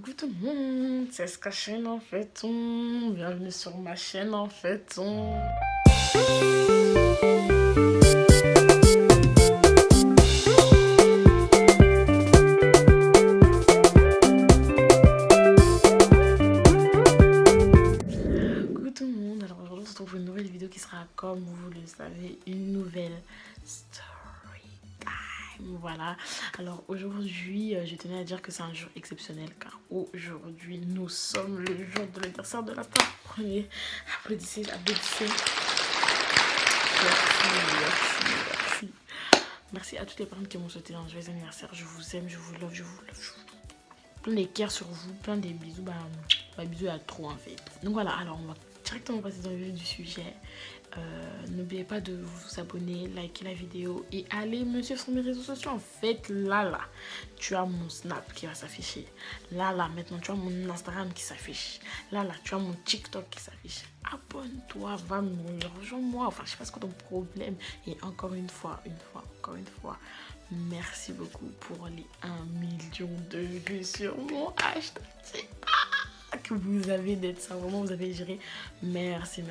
Coucou tout le monde, c'est Skachine en fait on. Bienvenue sur ma chaîne en fait on. Coucou tout le monde, alors aujourd'hui on se retrouve pour une nouvelle vidéo qui sera, comme vous le savez, une nouvelle story time. Voilà, alors aujourd'hui je tenais à dire que c'est un jour exceptionnel car aujourd'hui nous sommes le jour de l'anniversaire de la part. Prenez, applaudissez, applaudissez. Merci. Merci à toutes les personnes qui m'ont souhaité un joyeux anniversaire. Je vous aime, je vous love, je vous love. Plein d'équerres sur vous, plein des bisous. Bisous à trop en fait. Donc voilà, alors on va directement passer dans le vif du sujet. N'oubliez pas de vous abonner, liker la vidéo et aller me suivre sur mes réseaux sociaux. En fait, là, tu as mon Snap qui va s'afficher. Là, maintenant, tu as mon Instagram qui s'affiche. Là, tu as mon TikTok qui s'affiche. Abonne-toi, va me rejoins-moi. Enfin, je sais pas ce que ton problème. Et encore une fois, merci beaucoup pour les 1 million de vues sur mon hashtag que vous avez d'être ça, vraiment vous avez géré. Merci.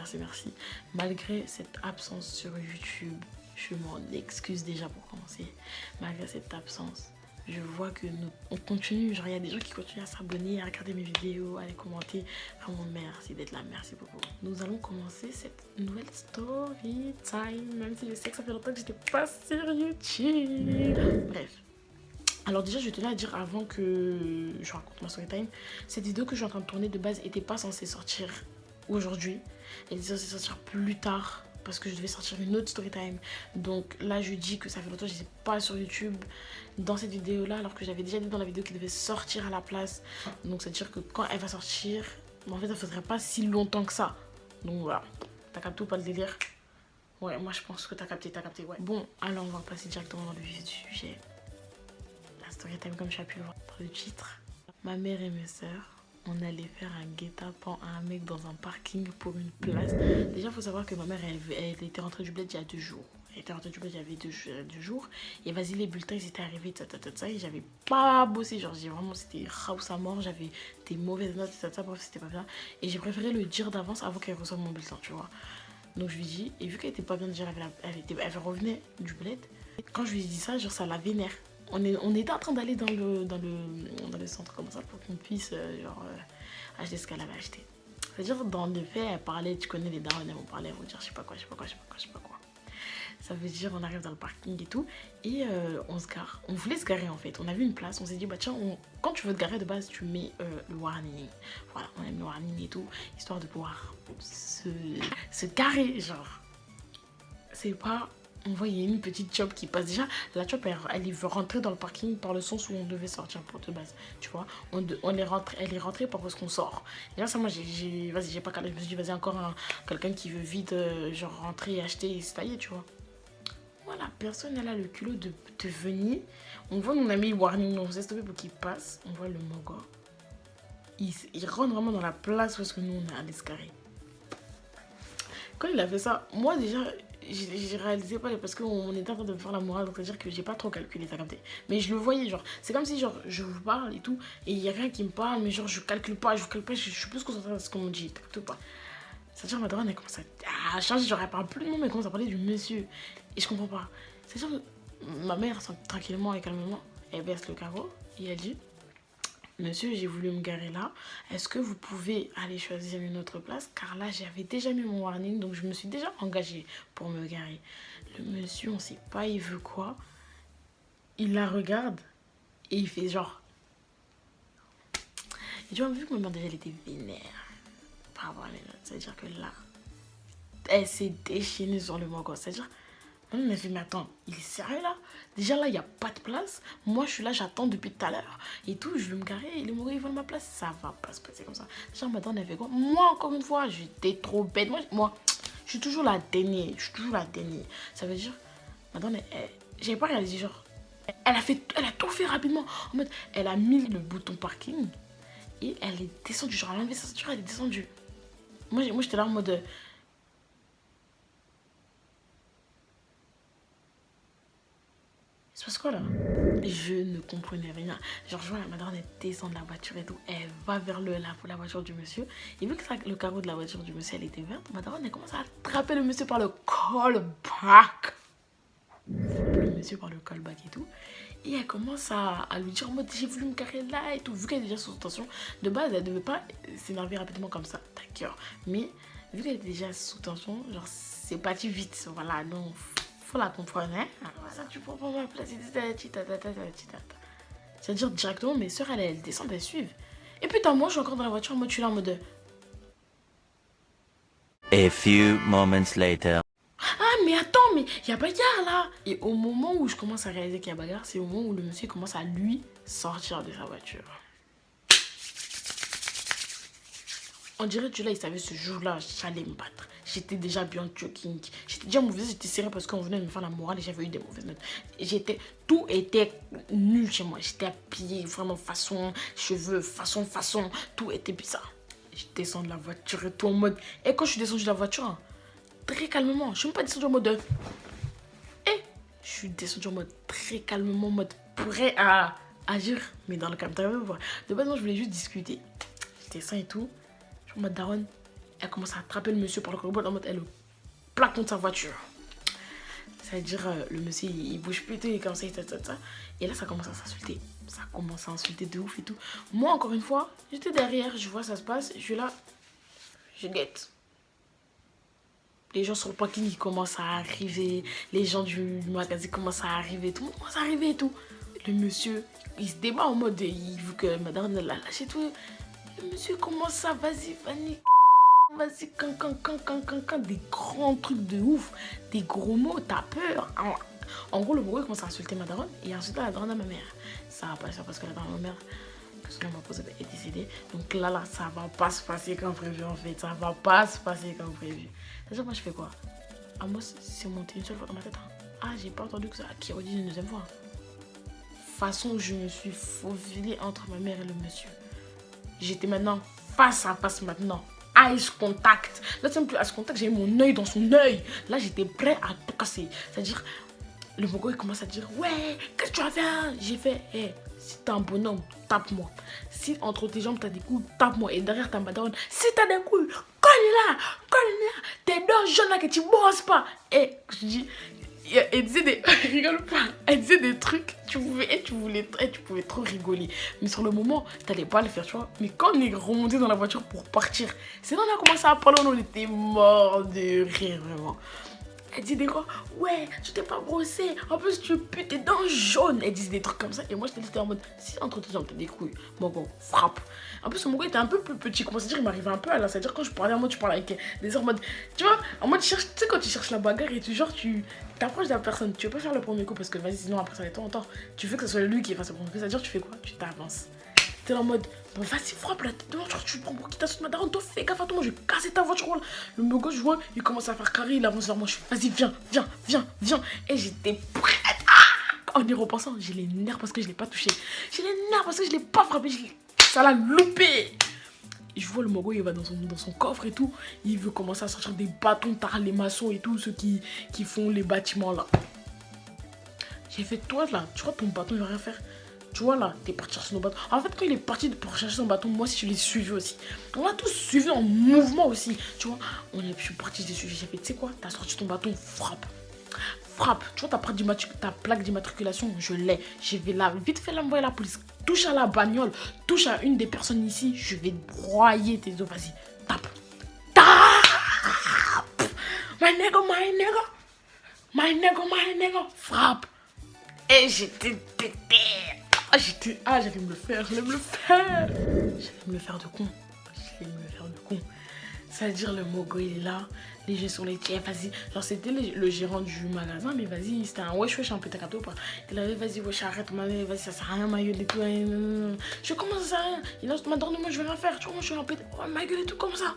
Malgré cette absence sur YouTube, je m'en excuse déjà pour commencer. Malgré cette absence, je vois que on continue, genre il y a des gens qui continuent à s'abonner, à regarder mes vidéos, à les commenter. Vraiment merci d'être là, merci beaucoup. Nous allons commencer cette nouvelle story time, même si je sais que ça fait longtemps que j'étais pas sur YouTube. Bref. Alors déjà, je tenais à dire avant que je raconte ma story time, cette vidéo que je suis en train de tourner de base n'était pas censée sortir aujourd'hui. Elle était censée sortir plus tard parce que je devais sortir une autre story time. Donc là, je dis que ça fait longtemps que je n'étais pas sur YouTube dans cette vidéo-là, alors que j'avais déjà dit dans la vidéo qu'elle devait sortir à la place. Donc c'est-à-dire que quand elle va sortir, en fait, ça ne faudrait pas si longtemps que ça. Donc voilà, t'as capté ou pas le délire? Ouais, moi je pense que t'as capté, ouais. Bon, alors on va passer directement dans le vif du sujet. Story time, comme tu as pu le voir dans le titre. Ma mère et mes soeurs, on allait faire un guet-apens à un mec dans un parking pour une place. Déjà, il faut savoir que ma mère, elle était rentrée du bled il y a 2 jours. Elle était rentrée du bled il y avait 2 jours. Et vas-y, les bulletins, ils étaient arrivés, et j'avais pas bossé. Genre, vraiment, c'était house à mort. J'avais des mauvaises notes, bref, c'était pas bien. Et j'ai préféré le dire d'avance avant qu'elle reçoive mon bulletin, tu vois. Donc, je lui dis, et vu qu'elle était pas bien déjà, elle revenait du bled. Quand je lui ai dit ça, genre, ça la vénère. On était en train d'aller dans le centre comme ça pour qu'on puisse acheter ce qu'elle avait acheté. C'est-à-dire, dans le fait, elle parlait, tu connais les darons, elles vont parler, elles vont dire je sais pas quoi. Ça veut dire, on arrive dans le parking et tout, et on se gare. On voulait se garer en fait. On a vu une place, on s'est dit, bah tiens, quand tu veux te garer de base, tu mets le warning. Voilà, on a mis le warning et tout, histoire de pouvoir se garer, genre. C'est pas. On voit, il y a une petite chop qui passe. Déjà, la chop, elle veut rentrer dans le parking par le sens où on devait sortir pour de base. Tu vois, elle est rentrée par parce qu'on sort. Et là, ça, moi, j'ai pas calé. Je me suis dit, vas-y, encore quelqu'un qui veut vite, genre, rentrer et acheter et se tailler, tu vois. Voilà, personne n'a le culot de venir. On voit, on a mis le warning, on s'est stoppé pour qu'il passe. On voit le mogo. Il rentre vraiment dans la place où est-ce que nous, on est allé se garer. Quand il a fait ça, moi, déjà, j'ai réalisé pas parce qu'on était en train de me faire la morale, donc c'est-à-dire que j'ai pas trop calculé, t'as capté. Mais je le voyais, genre, c'est comme si genre je vous parle et tout, et il y a rien qui me parle, mais genre je calcule pas, je suis plus concentrée sur ce qu'on me dit, t'as capté ou pas? C'est-à-dire ma daronne elle commence à changer, genre elle parle plus de moi, mais elle commence à parler du monsieur, et je comprends pas. C'est-à-dire que ma mère, tranquillement et calmement, elle baisse le carreau, et elle dit, monsieur, j'ai voulu me garer là. Est-ce que vous pouvez aller choisir une autre place? Car là, j'avais déjà mis mon warning, donc je me suis déjà engagée pour me garer. Le monsieur, on sait pas, il veut quoi. Il la regarde et il fait genre. Et tu vois, vu que ma mère déjà, elle était vénère par rapport à les notes, c'est-à-dire que là, elle s'est déchaînée sur le mogo. C'est-à-dire, on m'a fait, mais attends, il est sérieux là? Déjà là, il n'y a pas de place. Moi, je suis là, j'attends depuis tout à l'heure. Et tout, je vais me garer et les moros, ils veulent ma place. Ça va pas se passer comme ça. Déjà, madame, elle fait quoi? Moi, encore une fois, j'étais trop bête. Moi, je suis toujours la dernière. Ça veut dire, madame, j'avais pas réalisé, genre, elle a tout fait rapidement. En mode, elle a mis le bouton parking et elle est descendue. Genre, elle a enlevé sa ceinture, elle est descendue. Moi j'étais là en mode. C'est parce que quoi là? Je ne comprenais rien. Genre, je vois la madame, elle descend de la voiture et tout. Elle va vers la voiture du monsieur. Et vu que le carreau de la voiture du monsieur, elle était verte, madame, elle commence à attraper le monsieur par le callback. Le monsieur par le callback et tout. Et elle commence à lui dire en mode j'ai voulu me carrer là et tout. Vu qu'elle est déjà sous tension, de base, elle devait pas s'énerver rapidement comme ça. D'accord. Mais vu qu'elle était déjà sous tension, genre, c'est parti vite. Voilà, donc faut la comprendre, hein. Alors ça, tu prends pas ma place. C'est-à-dire directement, mes soeurs, elles descendent, elles suivent. Et putain, moi, je suis encore dans la voiture, moi, je suis là en mode... A few moments later. Ah, mais attends, mais il y a bagarre, là. Et au moment où je commence à réaliser qu'il y a bagarre, c'est au moment où le monsieur commence à, lui, sortir de sa voiture. On dirait que là, il savait ce jour-là, j'allais me battre. J'étais déjà bien joking. J'étais déjà mauvaise, j'étais sérieux parce qu'on venait de me faire la morale et j'avais eu des mauvaises notes. Tout était nul chez moi. J'étais habillée vraiment façon, cheveux, façon. Tout était bizarre. Je descends de la voiture et tout en mode... Et quand je suis descendue de la voiture, hein, très calmement, je ne suis même pas descendue en mode... je suis descendue en mode très calmement, en mode prêt à agir. Mais dans le calme, de base, moi, je voulais juste discuter. Je descends et tout. Je suis en mode daronne. Elle commence à attraper le monsieur par le corps en mode elle le plaque contre sa voiture. C'est-à-dire le monsieur il bouge plus et comme ça, et là ça commence à s'insulter. Ça commence à insulter de ouf et tout. Moi encore une fois, j'étais derrière, je vois ça se passe, je suis là, je guette. Les gens sur le parking ils commencent à arriver, les gens du magasin commencent à arriver, tout le monde commence à arriver et tout. Le monsieur il se débat en mode il veut que madame la lâche et tout. Le monsieur commence à vas-y Fanny. Vas-y, des grands trucs de ouf, des gros mots, t'as peur. En gros, le bourreau commence à insulter ma daronne et insulter la daronne à ma mère. Ça va pas ça parce que la daronne à ma mère, que son nom m'a posé, est décédée. Donc là, ça va pas se passer comme prévu en fait. Ça va pas se passer comme prévu. C'est-à-dire, moi, je fais quoi? Ah, moi, c'est monté une seule fois dans ma tête. Hein. Ah, j'ai pas entendu que ça qui redit une deuxième fois. Façon, je me suis faufilée entre ma mère et le monsieur. J'étais maintenant face à face maintenant. Eyes contact. Là, c'est même plus eyes contact, j'ai mis mon œil dans son œil. Là, j'étais prêt à tout casser. C'est-à-dire, le Mogo, il commence à dire ouais, qu'est-ce que tu as fait? J'ai fait, hey, si t'es un bonhomme, tape-moi. Si entre tes jambes, t'as des couilles, tape-moi. Et derrière ta madame, si t'as des couilles, colle-la. Tes deux jeunes là que tu bosses pas. Et je dis, elle disait des... rigole pas. Elle disait des trucs, tu pouvais trop rigoler. Mais sur le moment, t'allais pas le faire, tu vois. Mais quand on est remonté dans la voiture pour partir, c'est là qu'on a commencé à parler, on était mort de rire, vraiment. Elle dit des quoi? Ouais, tu t'es pas brossé. En plus, tu pues tes dents jaunes. Elle disait des trucs comme ça. Et moi, j'étais en mode, si entre tes jambes, t'as des couilles, bon, frappe. En plus, mon gars était un peu plus petit. Comment dire, il m'arrivait un peu à là. C'est-à-dire, quand je parlais en mode, tu parles avec des en mode, tu vois, en mode, tu sais, quand tu cherches la bagarre et tu, genre, tu t'approches de la personne. Tu veux pas faire le premier coup parce que, vas-y, sinon, après, ça va être longtemps. Tu veux que ce soit lui qui fasse le premier coup. C'est-à-dire, tu fais quoi? Tu t'avances. T'es en mode, bon, vas-y, frappe là. Tu prends pour qui t'as sauté ma daronne. Toi, fais gaffe à toi. Moi, je vais casser ta voiture. Là. Le mec gauche, je vois, il commence à faire carré. Il avance vers moi. Je fais, vas-y, viens. Et j'étais prête. En y repensant, j'ai les nerfs parce que je l'ai pas touché. J'ai les nerfs parce que je l'ai pas frappé. Ça l'a loupé. Et je vois le Mogo, il va dans son coffre et tout. Il veut commencer à sortir des bâtons, tard les maçons et tout, ceux qui font les bâtiments là. J'ai fait, toi là, tu crois que ton bâton il va rien faire? Tu vois là, t'es parti chercher son bâton. En fait, quand il est parti pour chercher son bâton, moi aussi je l'ai suivi aussi. On a tous suivi en mouvement aussi. Tu vois, je suis parti, j'ai suivi. J'ai fait, tu sais quoi, t'as sorti ton bâton, frappe. Tu vois, ta plaque d'immatriculation, je l'ai. Je vais vite fait l'envoyer à la police. Touche à la bagnole, touche à une des personnes ici, je vais broyer tes os. Vas-y, tape. My nigga. Frappe. Et j'étais pété. J'allais me le faire. J'allais me le faire de con. C'est-à-dire, le Mogo, il est là. Les jeux sur les tiers, vas-y. Genre, c'était le gérant du magasin, mais vas-y, c'était un wesh, un peu takato ou pas. Il avait, vas-y, wesh, arrête, vas-y, ça sert à rien, ma gueule et tout. Je commence, ça sert à rien. Il lance ma dent, moi, je vais rien faire. Tu vois, moi, je suis un peu. Oh, ma gueule et tout, comment ça?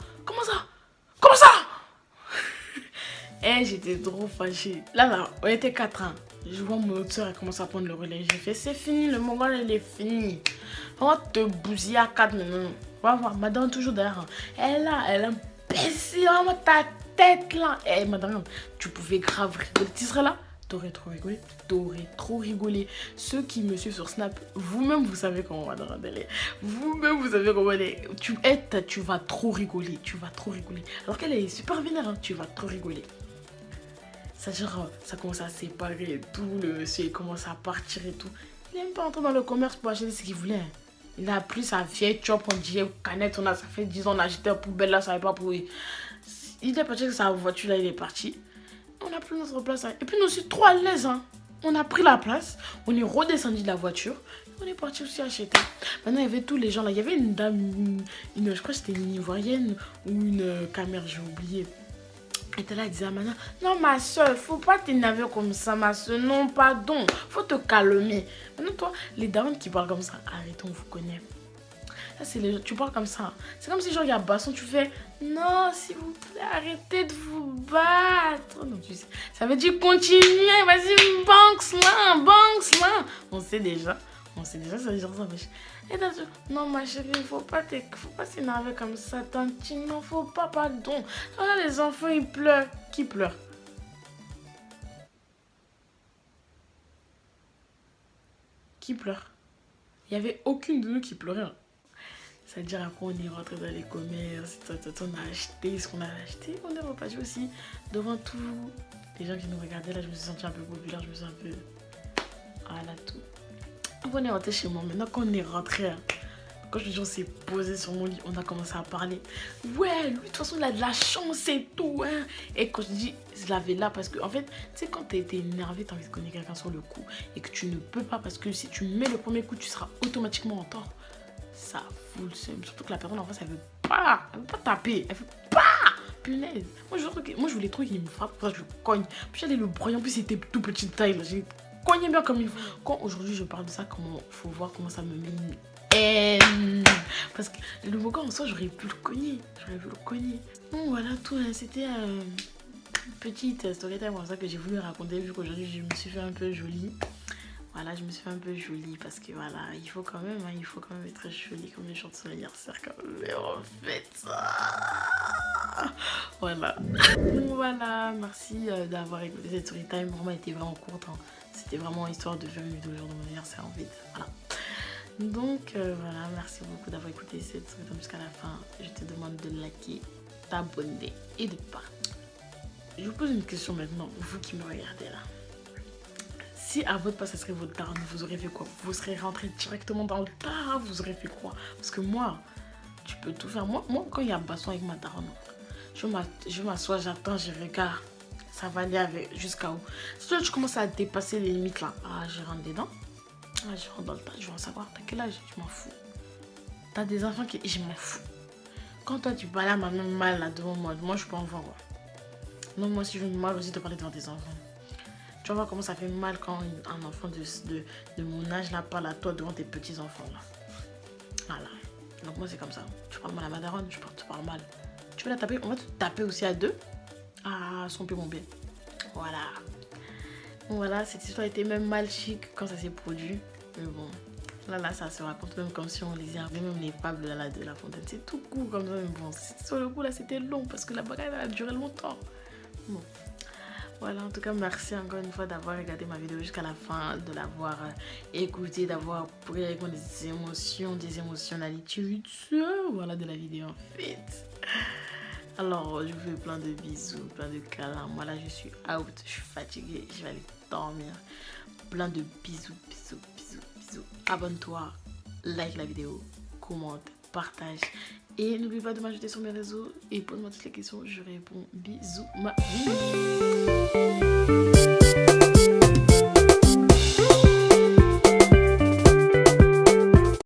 Et j'étais trop fâchée. Là, on était 4 ans. Je vois mon autre soeur, elle commence à prendre le relais. J'ai fait, c'est fini, le Mongol, il est fini. On va te bousiller à 4 maintenant. On va voir, madame toujours derrière. Elle a imbécile, ta tête là. Eh, madame, tu pouvais grave rigoler. Tu serais là, T'aurais trop rigolé. T'aurais trop rigolé. Ceux qui me suivent sur Snap, vous-même, vous savez comment Madara elle est. Vous-même, vous savez comment elle est. Tu vas trop rigoler. Tu vas trop rigoler. Alors qu'elle est super vénère, hein. Tu vas trop rigoler. C'est-à-dire, ça commence à séparer et tout. Le monsieur, il commence à partir et tout. Il n'est même pas entré dans le commerce pour acheter ce qu'il voulait. Hein. Il a pris sa vieille chop, on dirait canette. Ça fait 10 ans, on a jeté la poubelle là, ça savait pas pour. Il est parti avec sa voiture là, il est parti. On a pris notre place. Hein. Et puis nous aussi trop à l'aise. Hein. On a pris la place. On est redescendu de la voiture. On est parti aussi acheter. Maintenant, il y avait tous les gens là. Il y avait une dame, je crois que c'était une Ivoirienne ou une Camère, j'ai oublié. Elle était là, elle disait à Mana, non ma soeur, faut pas t'énerver comme ça, ma soeur. Non, pardon. Faut te calmer. Maintenant, toi, les dames qui parlent comme ça, arrêtons, on vous connaît. Ça, c'est les... Tu parles comme ça. C'est comme si, genre, il y a basson, tu fais non, s'il vous plaît, arrêtez de vous battre. Non, tu sais, ça veut dire continuez, vas-y, bounce là. On sait déjà, ça veut dire ça. Et là, non, ma chérie, faut pas s'énerver comme ça, tantine, non, faut pas, pardon. Voilà, les enfants, ils pleurent. Qui pleure? Qui pleure? Il y avait aucune de nous qui pleurait. Hein. C'est-à-dire après on est rentré dans les commerces, on a acheté ce qu'on a acheté, on est reparti aussi devant tous les gens qui nous regardaient. Là je me suis sentie un peu populaire, je me suis un peu... Voilà tout. Donc on est rentré chez moi, maintenant qu'on est rentré, hein, quand je dis on s'est posé sur mon lit, on a commencé à parler. Ouais, lui de toute façon il a de la chance et tout. Hein. Et quand je dis je l'avais là parce que en fait, tu sais quand t'es énervé, t'as envie de connaître quelqu'un sur le coup et que tu ne peux pas parce que si tu mets le premier coup, tu seras automatiquement en tort. Ça fout le seum. Surtout que la personne en face, elle veut pas taper. Elle veut pas. Punaise. Moi, je voulais trop qu'il me frappe. Pour ça, je le cogne. Puis j'allais le broyer. En plus, c'était tout petite taille. J'ai cogné bien comme il faut. Quand aujourd'hui, je parle de ça, faut voir comment ça me met une haine. Parce que le gars en soi, j'aurais pu le cogner. Bon, voilà, tout. C'était une petite story time comme ça que j'ai voulu raconter. Vu qu'aujourd'hui, je me suis fait un peu jolie. Voilà, je me suis fait un peu jolie parce que voilà, il faut quand même être jolie comme les jours de son anniversaire quand même, en fait. Voilà. Donc voilà, merci d'avoir écouté cette story time. Vraiment, elle était vraiment courte. Hein. C'était vraiment histoire de faire une vidéo le jour de mon anniversaire en fait. Voilà. Donc voilà, merci beaucoup d'avoir écouté cette story time jusqu'à la fin. Je te demande de liker, t'abonner et de partager. Je vous pose une question maintenant, vous qui me regardez là. Si à votre place, ça serait votre daronne, vous aurez fait quoi? Vous serez rentré directement dans le tas, vous aurez fait quoi? Parce que moi, tu peux tout faire. Moi quand il y a basson avec ma daronne, je m'assois, j'attends, je regarde. Ça va aller jusqu'à où? Si toi, tu commences à dépasser les limites là, je rentre dedans. Je rentre dans le tas, je veux en savoir. T'as quel âge? Je m'en fous. T'as des enfants qui... Je m'en fous. Quand toi, tu parles à ma même mal là devant moi, je peux en voir. Ouais. Non, moi, si je veux mal aussi te parler devant tes enfants. Tu vas voir comment ça fait mal quand un enfant de mon âge là parle à toi devant tes petits enfants là. Voilà. Donc moi c'est comme ça. Tu parles mal à ma daronne, tu parles mal. Tu veux la taper, on va te taper aussi à deux. Ah, son pied mon bien. Voilà. Bon voilà, cette histoire était même mal chic quand ça s'est produit. Mais bon, là ça se raconte même comme si on lisait même les fables là, de La Fontaine. C'est tout court comme ça, mais bon, sur le coup là c'était long parce que la bagarre a duré longtemps. Bon. Voilà, en tout cas, merci encore une fois d'avoir regardé ma vidéo jusqu'à la fin, de l'avoir écouté, d'avoir pris avec moi des émotionnalités, voilà, de la vidéo en fait. Alors, je vous fais plein de bisous, plein de câlins. Moi là, je suis out, je suis fatiguée, je vais aller dormir. Plein de bisous. Abonne-toi, like la vidéo, commente, partage. Et n'oublie pas de m'ajouter sur mes réseaux et pose-moi toutes les questions, je réponds. Bisous, ma vie.